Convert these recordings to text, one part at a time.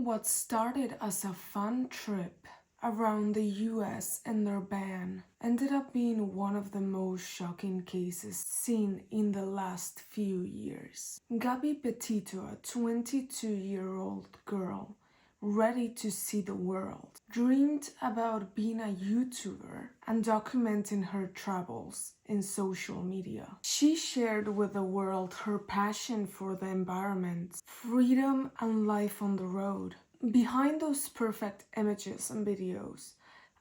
What started as a fun trip around the US in their van ended up being one of the most shocking cases seen in the last few years. Gabby Petito, a 22-year-old girl ready to see the world, dreamed about being a YouTuber and documenting her travels in social media. She shared with the world her passion for the environment, freedom, and life on the road. Behind those perfect images and videos,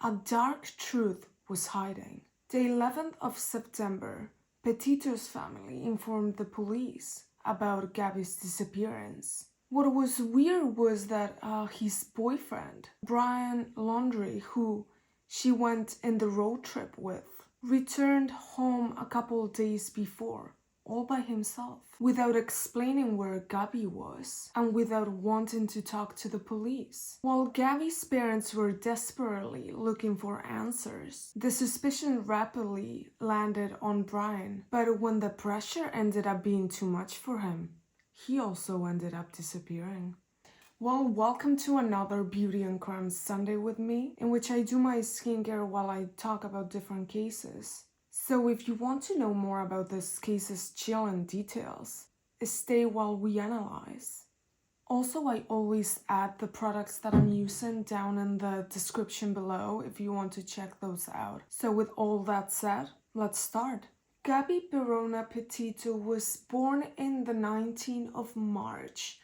a dark truth was hiding. The 11th of September, Petito's family informed the police about Gabby's disappearance. What was weird was that his boyfriend, Brian Laundrie, who she went in the road trip with, returned home a couple days before, all by himself, without explaining where Gabby was and without wanting to talk to the police. While Gabby's parents were desperately looking for answers, the suspicion rapidly landed on Brian. But when the pressure ended up being too much for him, he also ended up disappearing. Well, welcome to another Beauty and Crime Sunday with me, in which I do my skincare while I talk about different cases. So if you want to know more about this case's chilling details, stay while we analyze. Also, I always add the products that I'm using down in the description below if you want to check those out. So with all that said, let's start. Gabby Petito was born in the 19th of March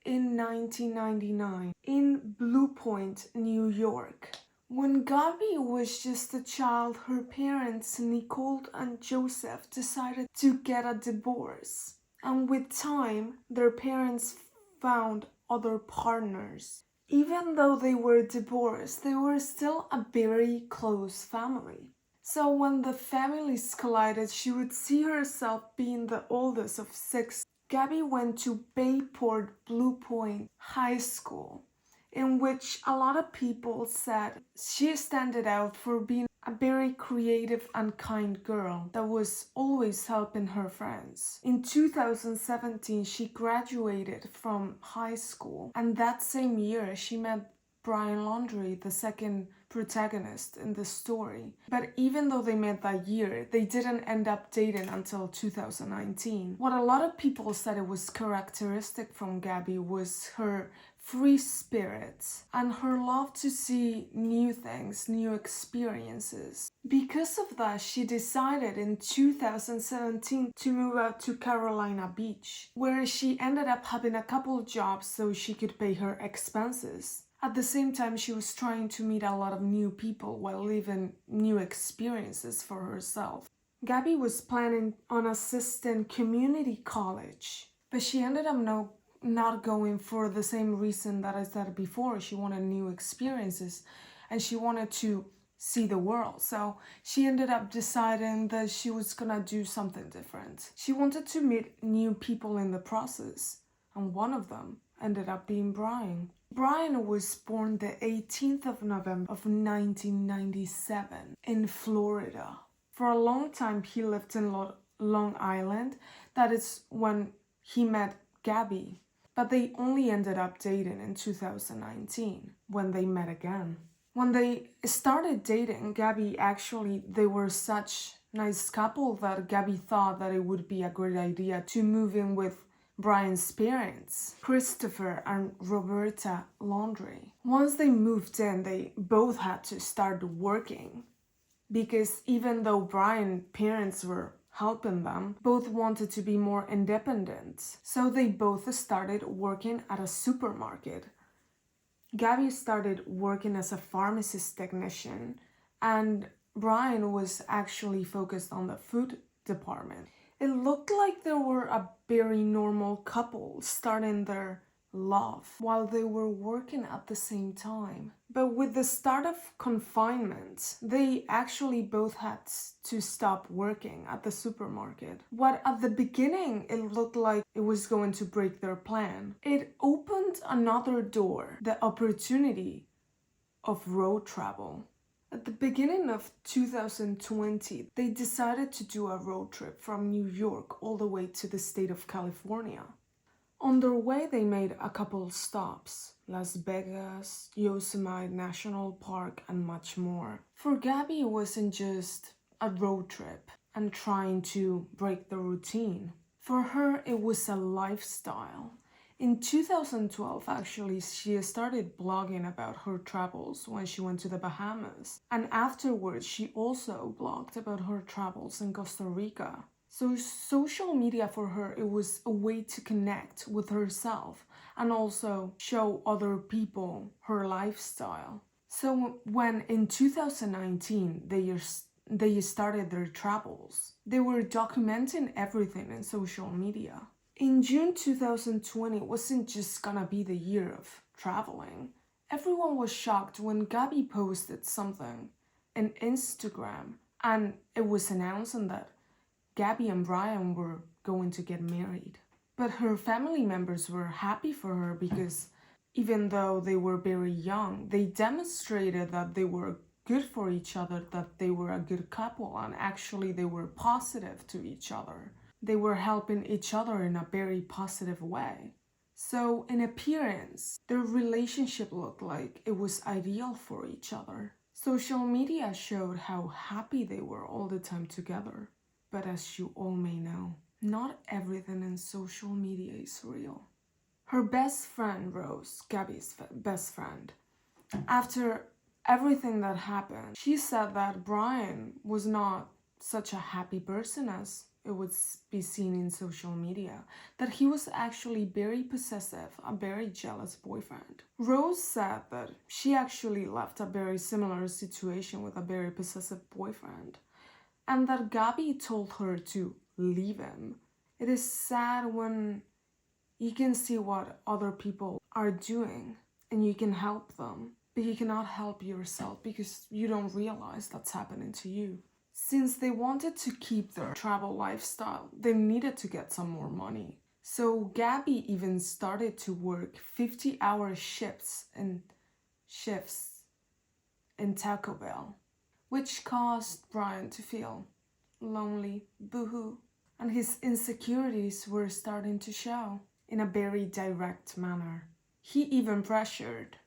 in 1999 in Blue Point, New York. When Gabby was just a child, her parents, Nicole and Joseph, decided to get a divorce. And with time, their parents found other partners. Even though they were divorced, they were still a very close family. So when the families collided, she would see herself being the oldest of 6. Gabby went to Bayport Blue Point High School, in which a lot of people said she stood out for being a very creative and kind girl that was always helping her friends. In 2017, she graduated from high school, and that same year she met Brian Laundrie, the second protagonist in the story. But even though they met that year, they didn't end up dating until 2019. What a lot of people said it was characteristic from Gabby was her free spirit and her love to see new things, new experiences. Because of that, she decided in 2017 to move out to Carolina Beach, where she ended up having a couple jobs so she could pay her expenses. At the same time, she was trying to meet a lot of new people while living new experiences for herself. Gabby was planning on assisting community college, but she ended up not going for the same reason that I said before. She wanted new experiences and she wanted to see the world. So she ended up deciding that she was gonna do something different. She wanted to meet new people in the process, and one of them ended up being Brian. Brian was born the 18th of November of 1997 in Florida. For a long time, he lived in Long Island. That is when he met Gabby. But they only ended up dating in 2019 when they met again. When they started dating, they were such a nice couple that Gabby thought that it would be a great idea to move in with Brian's parents, Christopher and Roberta Laundrie. Once they moved in, they both had to start working because even though Brian's parents were helping them, both wanted to be more independent. So they both started working at a supermarket. Gabby started working as a pharmacist technician, and Brian was actually focused on the food department. It looked like they were a very normal couple starting their love while they were working at the same time. But with the start of confinement, they actually both had to stop working at the supermarket. What at the beginning it looked like it was going to break their plan, it opened another door, the opportunity of road travel. At the beginning of 2020, they decided to do a road trip from New York all the way to the state of California. On their way, they made a couple stops. Las Vegas, Yosemite National Park, and much more. For Gabby, it wasn't just a road trip and trying to break the routine. For her, it was a lifestyle. In 2012, actually, she started blogging about her travels when she went to the Bahamas. And afterwards, she also blogged about her travels in Costa Rica. So social media for her, it was a way to connect with herself and also show other people her lifestyle. So when in 2019, they started their travels, they were documenting everything in social media. In June 2020, it wasn't just gonna be the year of traveling. Everyone was shocked when Gabby posted something on Instagram and it was announcing that Gabby and Brian were going to get married. But her family members were happy for her because even though they were very young, they demonstrated that they were good for each other, that they were a good couple, and actually they were positive to each other. They were helping each other in a very positive way. So in appearance, their relationship looked like it was ideal for each other. Social media showed how happy they were all the time together. But as you all may know, not everything in social media is real. Her best friend, Rose, Gabby's best friend, after everything that happened, she said that Brian was not such a happy person as it would be seen in social media, that he was actually very possessive, a very jealous boyfriend. Rose said that she actually left a very similar situation with a very possessive boyfriend, and that Gabby told her to leave him. It is sad when you can see what other people are doing and you can help them, but you cannot help yourself because you don't realize that's happening to you. Since they wanted to keep their travel lifestyle, they needed to get some more money. So Gabby even started to work 50-hour shifts in Taco Bell, which caused Brian to feel lonely, boohoo, and his insecurities were starting to show in a very direct manner. He even pressured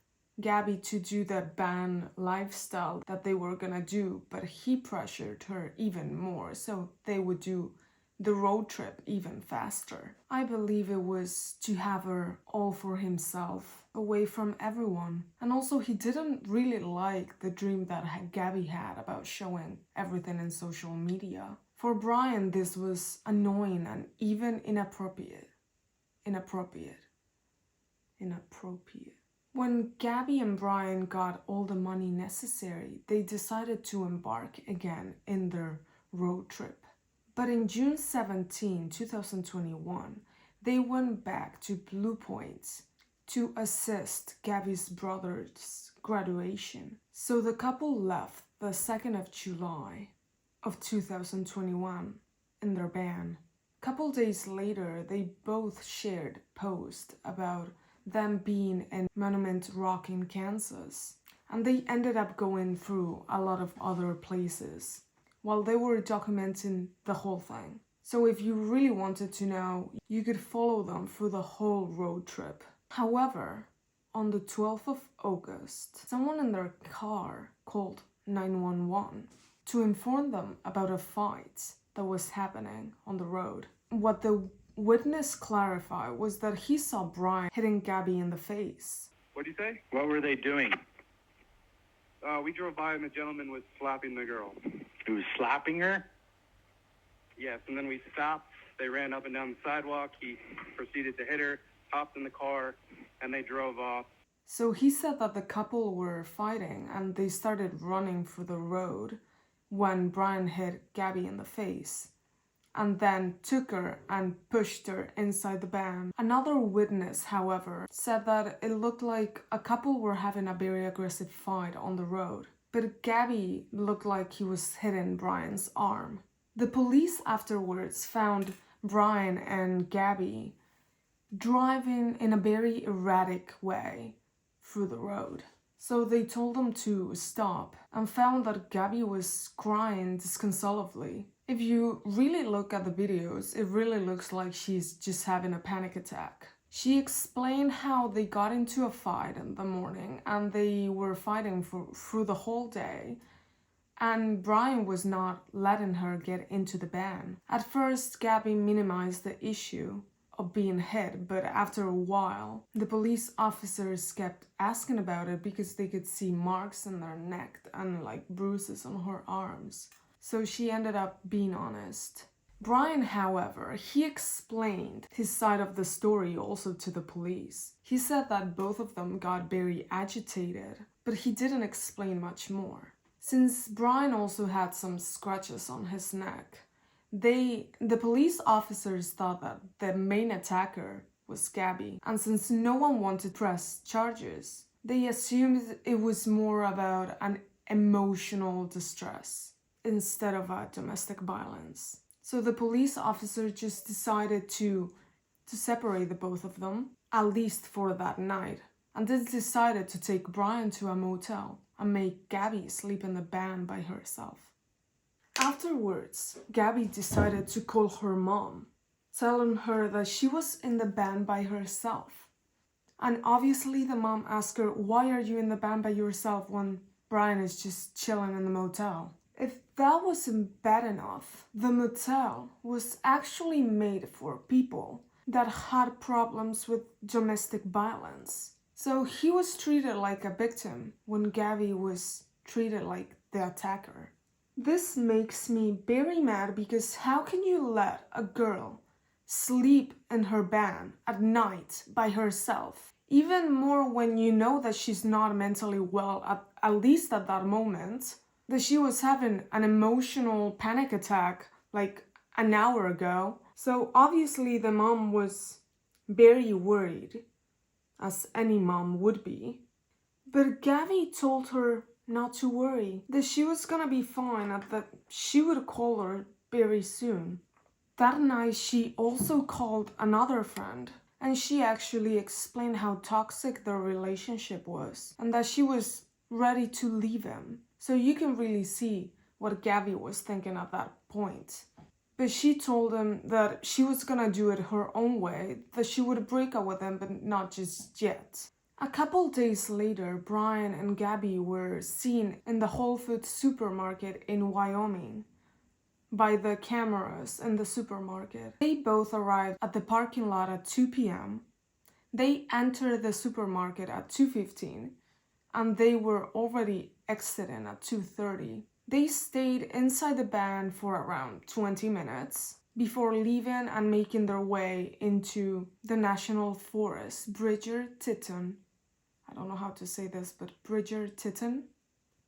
Gabby to do the band lifestyle that they were gonna do, but he pressured her even more so they would do the road trip even faster. I believe it was to have her all for himself, away from everyone. And also he didn't really like the dream that Gabby had about showing everything in social media. For Brian, this was annoying and even inappropriate. When Gabby and Brian got all the money necessary, they decided to embark again in their road trip. But in June 17, 2021, they went back to Blue Point to assist Gabby's brother's graduation. So the couple left the 2nd of July of 2021 in their van. A couple days later, they both shared posts about them being in Monument Rock in Kansas, and they ended up going through a lot of other places while they were documenting the whole thing. So if you really wanted to know, you could follow them through the whole road trip. However, on the 12th of August, someone in their car called 911 to inform them about a fight that was happening on the road. What the witness clarified was that he saw Brian hitting Gabby in the face. What'd you say? What were they doing? We drove by and the gentleman was slapping the girl. He was slapping her? Yes, and then we stopped. They ran up and down the sidewalk. He proceeded to hit her, hopped in the car, and they drove off. So he said that the couple were fighting and they started running through the road when Brian hit Gabby in the face, and then took her and pushed her inside the van. Another witness, however, said that it looked like a couple were having a very aggressive fight on the road, but Gabby looked like he was hitting Brian's arm. The police afterwards found Brian and Gabby driving in a very erratic way through the road. So they told them to stop and found that Gabby was crying disconsolately. If you really look at the videos, it really looks like she's just having a panic attack. She explained how they got into a fight in the morning and they were fighting through the whole day. And Brian was not letting her get into the van. At first, Gabby minimized the issue of being hit, but after a while, the police officers kept asking about it because they could see marks in their neck and like bruises on her arms. So she ended up being honest. Brian, however, he explained his side of the story also to the police. He said that both of them got very agitated, but he didn't explain much more. Since Brian also had some scratches on his neck, the police officers thought that the main attacker was Gabby, and since no one wanted to press charges, they assumed it was more about an emotional distress instead of a domestic violence. So the police officer just decided to separate the both of them, at least for that night, and they decided to take Brian to a motel and make Gabby sleep in the van by herself. Afterwards, Gabby decided to call her mom, telling her that she was in the van by herself. And obviously the mom asked her, why are you in the van by yourself when Brian is just chilling in the motel? If that wasn't bad enough, the motel was actually made for people that had problems with domestic violence. So he was treated like a victim when Gabby was treated like the attacker. This makes me very mad because how can you let a girl sleep in her van at night by herself? Even more when you know that she's not mentally well, at least at that moment, that she was having an emotional panic attack like an hour ago. So obviously the mom was very worried, as any mom would be. But Gabby told her not to worry, that she was gonna be fine and that she would call her very soon. That night she also called another friend and she actually explained how toxic their relationship was and that she was ready to leave him. So you can really see what Gabby was thinking at that point. But she told him that she was gonna do it her own way, that she would break up with him, but not just yet. A couple days later, Brian and Gabby were seen in the Whole Foods supermarket in Wyoming by the cameras in the supermarket. They both arrived at the parking lot at 2 p.m. They entered the supermarket at 2:15 and they were already exiting at 2:30. They stayed inside the van for around 20 minutes before leaving and making their way into the national forest, Bridger-Teton. I don't know how to say this, but Bridger-Teton,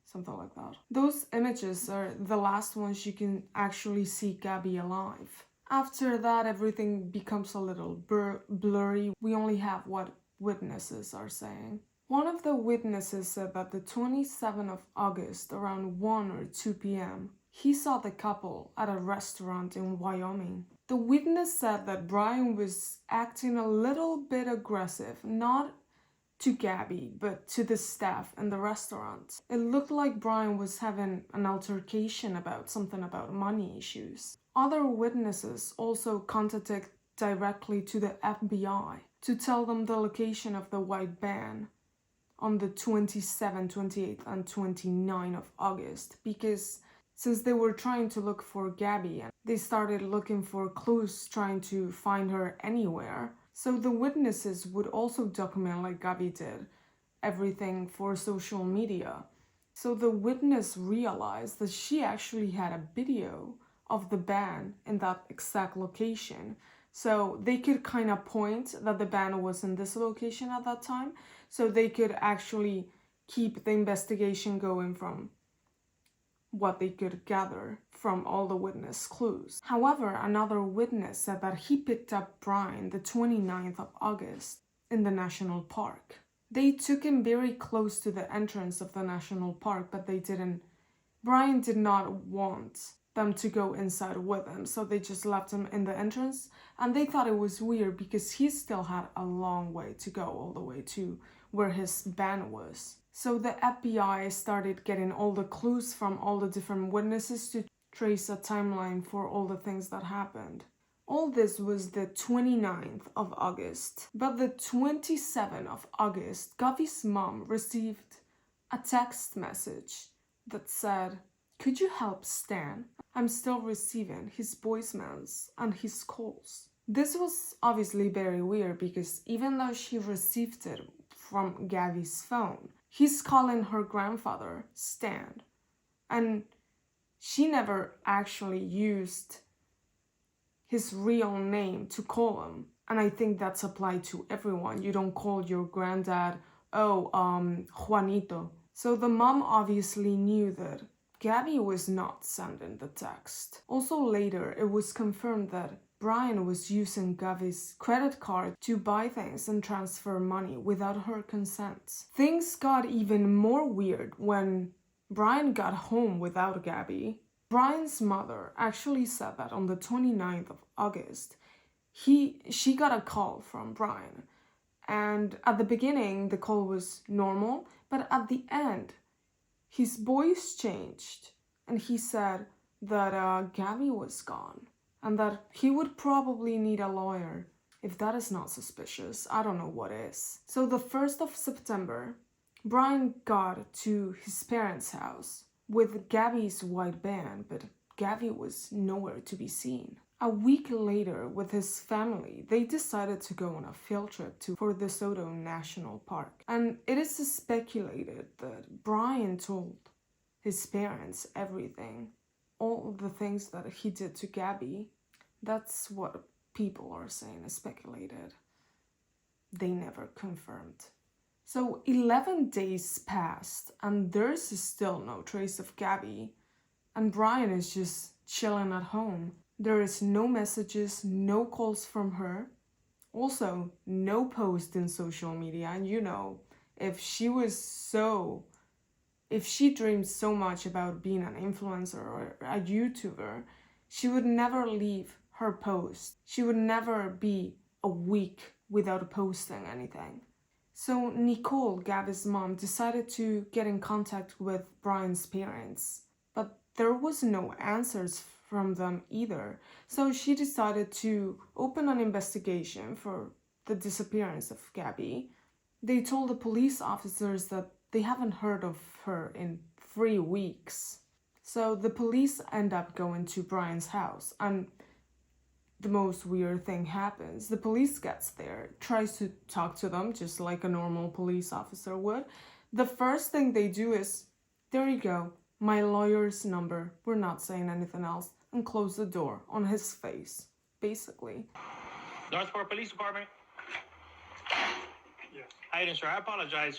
something like that. Those images are the last ones you can actually see Gabby alive. After that, everything becomes a little blurry. We only have what witnesses are saying. One of the witnesses said that the 27th of August, around 1 or 2 p.m., he saw the couple at a restaurant in Wyoming. The witness said that Brian was acting a little bit aggressive, not to Gabby, but to the staff in the restaurant. It looked like Brian was having an altercation about something about money issues. Other witnesses also contacted directly to the FBI to tell them the location of the white van on the 27th, 28th, and 29th of August, because since they were trying to look for Gabby, and they started looking for clues trying to find her anywhere. So the witnesses would also document, like Gabby did, everything for social media. So the witness realized that she actually had a video of the van in that exact location. So they could kind of point that the van was in this location at that time. So they could actually keep the investigation going from what they could gather from all the witness clues. However, another witness said that he picked up Brian the 29th of August in the national park. They took him very close to the entrance of the national park, but Brian did not want them to go inside with him, so they just left him in the entrance, and they thought it was weird because he still had a long way to go all the way to where his van was. So the FBI started getting all the clues from all the different witnesses to trace a timeline for all the things that happened. All this was the 29th of August, but the 27th of August, Gabby's mom received a text message that said, "Could you help Stan? I'm still receiving his voicemails and his calls." This was obviously very weird because even though she received it from Gabby's phone, he's calling her grandfather Stan, and she never actually used his real name to call him. And I think that's applied to everyone. You don't call your granddad, Juanito. So the mom obviously knew that Gabby was not sending the text. Also later, it was confirmed that Brian was using Gabby's credit card to buy things and transfer money without her consent. Things got even more weird when Brian got home without Gabby. Brian's mother actually said that on the 29th of August, she got a call from Brian. And at the beginning, the call was normal, but at the end, his voice changed and he said that Gabby was gone and that he would probably need a lawyer. If that is not suspicious, I don't know what is. So the 1st of September, Brian got to his parents' house with Gabby's white van, but Gabby was nowhere to be seen. A week later, with his family, they decided to go on a field trip for the Soto National Park. And it is speculated that Brian told his parents everything, all the things that he did to Gabby. That's what people are saying is speculated. They never confirmed. So 11 days passed and there's still no trace of Gabby, and Brian is just chilling at home. There is no messages, no calls from her. Also, no post in social media. And you know, if she dreamed so much about being an influencer or a YouTuber, she would never leave her post. She would never be a week without posting anything. So Nicole, Gabby's mom, decided to get in contact with Brian's parents, but there was no answers from them either. So she decided to open an investigation for the disappearance of Gabby. They told the police officers that they haven't heard of her in 3 weeks. So the police end up going to Brian's house, and the most weird thing happens. The police gets there, tries to talk to them just like a normal police officer would. The first thing they do is, "There you go, my lawyer's number, we're not saying anything else," and close the door on his face, basically. Northport Police Department. Yes. How you doing, sir? I apologize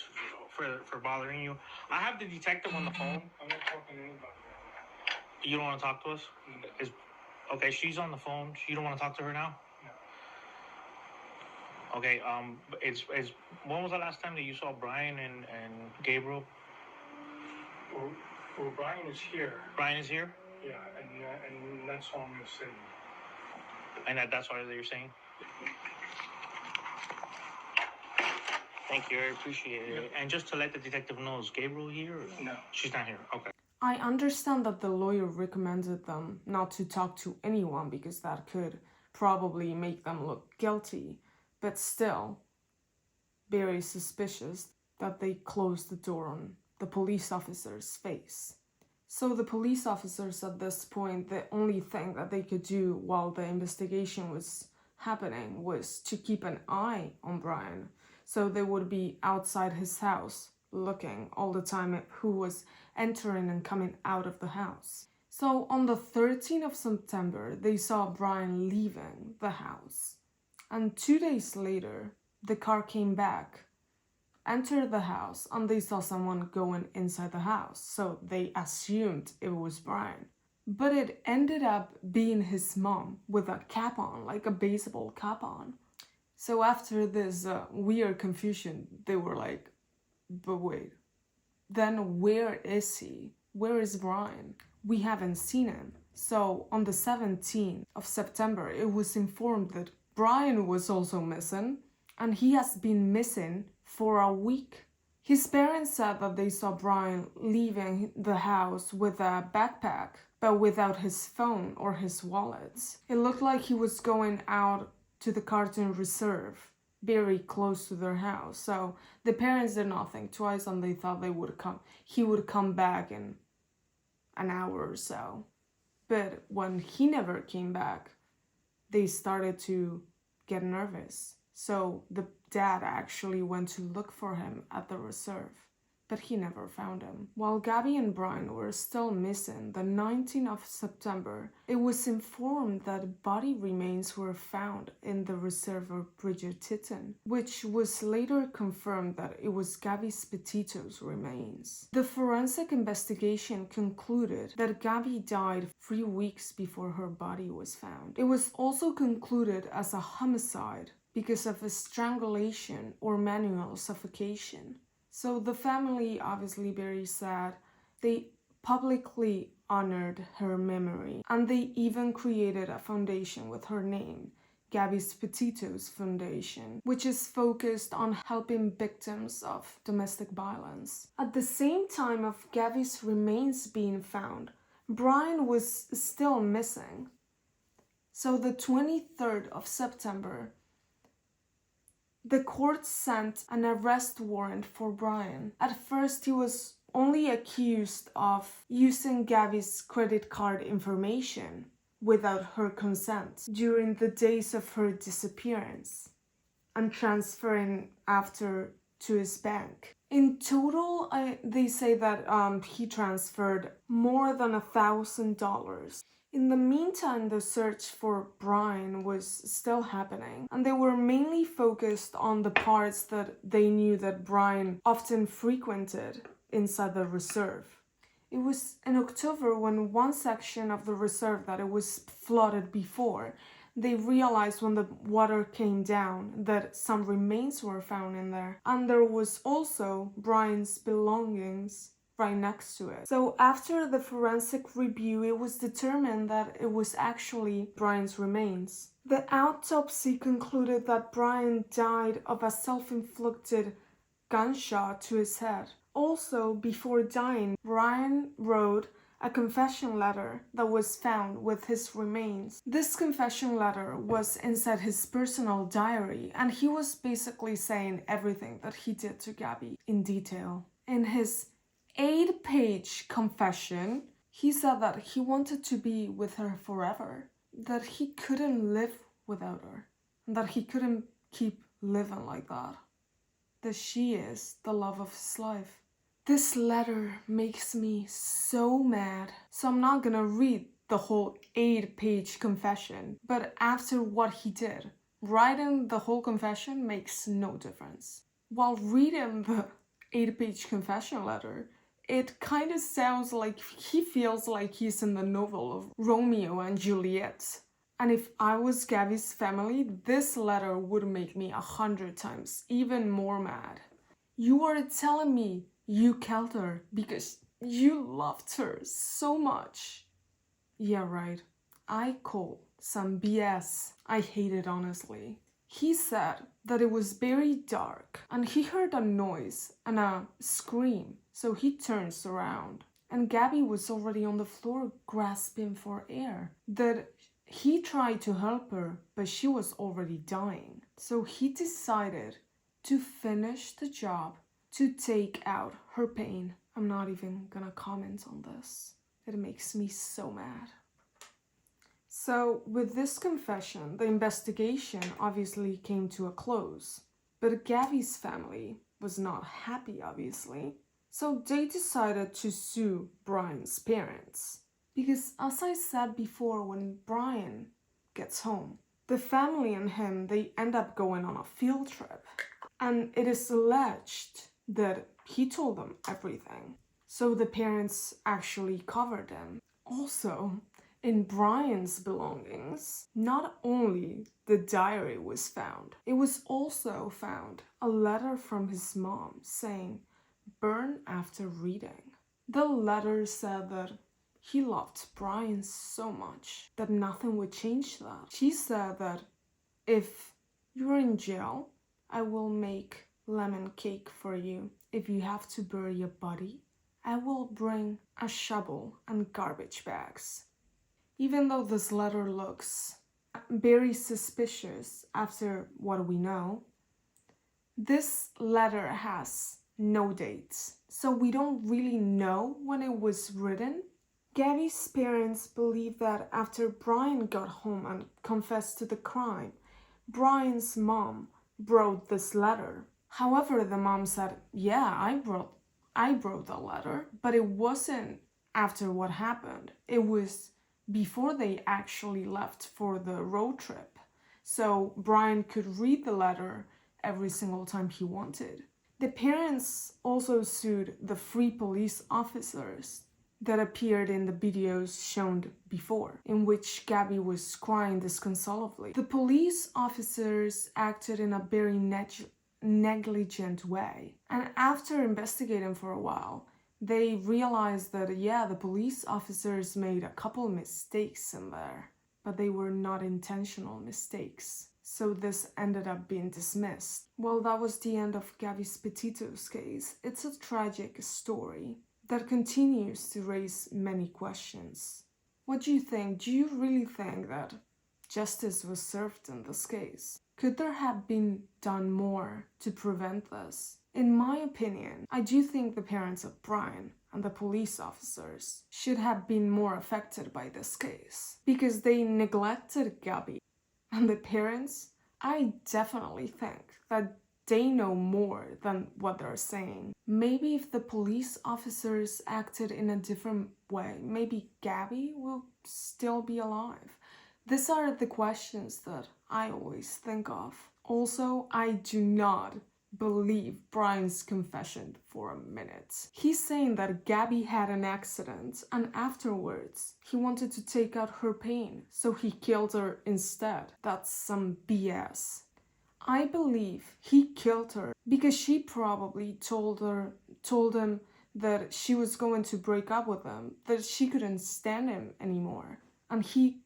for bothering you. I have the detective on the phone. I'm not talking to anybody. You don't want to talk to us? Okay, she's on the phone. You don't want to talk to her now? No. Okay, when was the last time that you saw Brian and Gabriel? Well, Brian is here. Brian is here? Yeah, and that's all I'm going to say. And that's what you're saying? Thank you, I appreciate it. Yeah. And just to let the detective know, is Gabriel here? Or? No. She's not here, okay. I understand that the lawyer recommended them not to talk to anyone because that could probably make them look guilty, but still, very suspicious that they closed the door on the police officer's face. So the police officers at this point, the only thing that they could do while the investigation was happening was to keep an eye on Brian. So they would be outside his house looking all the time at who was entering and coming out of the house. So on the 13th of September, they saw Brian leaving the house. And 2 days later, the car came back, entered the house, and they saw someone going inside the house. So they assumed it was Brian. But it ended up being his mom with a cap on, like a baseball cap on. So after this weird confusion, they were like, but wait, then where is he? Where is Brian? We haven't seen him. So on the 17th of September, it was informed that Brian was also missing, and he has been missing for a week. His parents said that they saw Brian leaving the house with a backpack, but without his phone or his wallet. It looked like he was going out to the cartoon reserve, very close to their house. So the parents did not think twice and they thought he would come back in an hour or so. But when he never came back, they started to get nervous. So the dad actually went to look for him at the reserve, but he never found him. While Gabby and Brian were still missing, the 19th of September, it was informed that body remains were found in the reserve of Bridgerton, which was later confirmed that it was Gabby Petito's remains. The forensic investigation concluded that Gabby died 3 weeks before her body was found. It was also concluded as a homicide because of a strangulation or manual suffocation. So the family, obviously very sad, they publicly honored her memory, and they even created a foundation with her name, Gabby Petito's Foundation, which is focused on helping victims of domestic violence. At the same time of Gabby's remains being found, Brian was still missing. So the 23rd of September, the court sent an arrest warrant for Brian. At first, he was only accused of using Gabby's credit card information without her consent during the days of her disappearance and transferring after to his bank. In total, they say that he transferred more than $1,000. In the meantime, the search for Brian was still happening, and they were mainly focused on the parts that they knew that Brian often frequented inside the reserve. It was in October when one section of the reserve that it was flooded before, they realized when the water came down that some remains were found in there, and there was also Brian's belongings right next to it. So after the forensic review, it was determined that it was actually Brian's remains. The autopsy concluded that Brian died of a self-inflicted gunshot to his head. Also, before dying, Brian wrote a confession letter that was found with his remains. This confession letter was inside his personal diary, and he was basically saying everything that he did to Gabby in detail. In his 8-page confession, he said that he wanted to be with her forever, that he couldn't live without her, and that he couldn't keep living like that she is the love of his life. This letter makes me so mad, so I'm not gonna read the whole 8-page confession, but after what he did, writing the whole confession makes no difference. While reading the 8-page confession letter, it kind of sounds like he feels like he's in the novel of Romeo and Juliet. And if I was Gabby's family, this letter would make me 100 times even more mad. You are telling me you killed her because you loved her so much. Yeah, right. I call some BS. I hate it, honestly. He said that it was very dark and he heard a noise and a scream, so he turns around and Gabby was already on the floor grasping for air. That he tried to help her, but she was already dying. So he decided to finish the job to take out her pain. I'm not even gonna comment on this. It makes me so mad. So with this confession, the investigation obviously came to a close. But Gabby's family was not happy, obviously. So they decided to sue Brian's parents. Because as I said before, when Brian gets home, the family and him, they end up going on a field trip. And it is alleged that he told them everything. So the parents actually covered him. Also, in Brian's belongings, not only the diary was found, it was also found a letter from his mom saying, "Burn after reading." The letter said that he loved Brian so much that nothing would change that. She said that if you're in jail, I will make lemon cake for you if you have to bury a body, I will bring a shovel and garbage bags. Even though this letter looks very suspicious after what we know, this letter has no dates, so we don't really know when it was written. Gabby's parents believe that after Brian got home and confessed to the crime, Brian's mom wrote this letter. However, the mom said, yeah, I wrote the letter, but it wasn't after what happened. It was before they actually left for the road trip. So Brian could read the letter every single time he wanted. The parents also sued the 3 police officers that appeared in the videos shown before, in which Gabby was crying disconsolately. The police officers acted in a very negligent way, and after investigating for a while, they realized that, yeah, the police officers made a couple mistakes in there, but they were not intentional mistakes. So this ended up being dismissed. Well, that was the end of Gabby Petito's case. It's a tragic story that continues to raise many questions. What do you think? Do you really think that justice was served in this case? Could there have been done more to prevent this? In my opinion, I do think the parents of Brian and the police officers should have been more affected by this case, because they neglected Gabby. And the parents, I definitely think that they know more than what they're saying. Maybe if the police officers acted in a different way, maybe Gabby will still be alive. These are the questions that I always think of. Also, I do not believe Brian's confession for a minute. He's saying that Gabby had an accident and afterwards he wanted to take out her pain, so he killed her instead. That's some BS. I believe he killed her because she probably told him that she was going to break up with him, that she couldn't stand him anymore. And he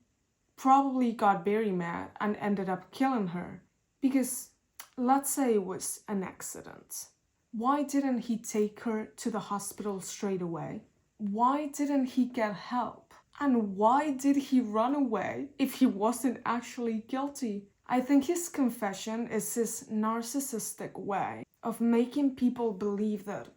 probably got very mad and ended up killing her. Because let's say it was an accident. Why didn't he take her to the hospital straight away? Why didn't he get help? And why did he run away if he wasn't actually guilty? I think his confession is his narcissistic way of making people believe that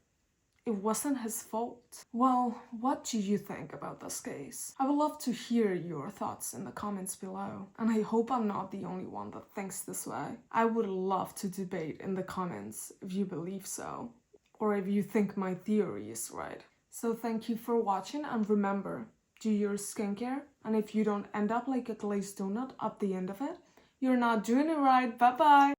it wasn't his fault. Well, what do you think about this case? I would love to hear your thoughts in the comments below. And I hope I'm not the only one that thinks this way. I would love to debate in the comments if you believe so, or if you think my theory is right. So thank you for watching, and remember, do your skincare, and if you don't end up like a glazed donut at the end of it, you're not doing it right. Bye bye!